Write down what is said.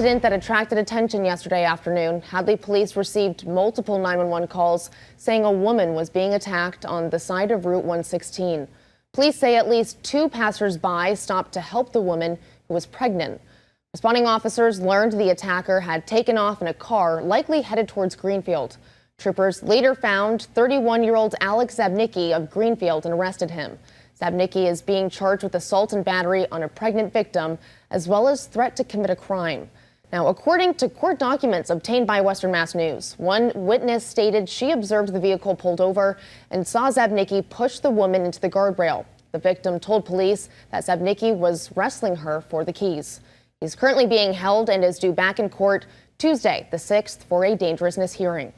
Incident that attracted attention yesterday afternoon. Hadley police received multiple 911 calls saying a woman was being attacked on the side of Route 116. Police say at least two passers-by stopped to help the woman who was pregnant. Responding officers learned the attacker had taken off in a car, likely headed towards Greenfield. Troopers later found 31-year-old Alex Zabnicki of Greenfield and arrested him. Zabnicki is being charged with assault and battery on a pregnant victim, as well as threat to commit a crime. Now, according to court documents obtained by Western Mass News, one witness stated she observed the vehicle pulled over and saw Zabnicki push the woman into the guardrail. The victim told police that Zabnicki was wrestling her for the keys. He's currently being held and is due back in court Tuesday, the 6th, for a dangerousness hearing.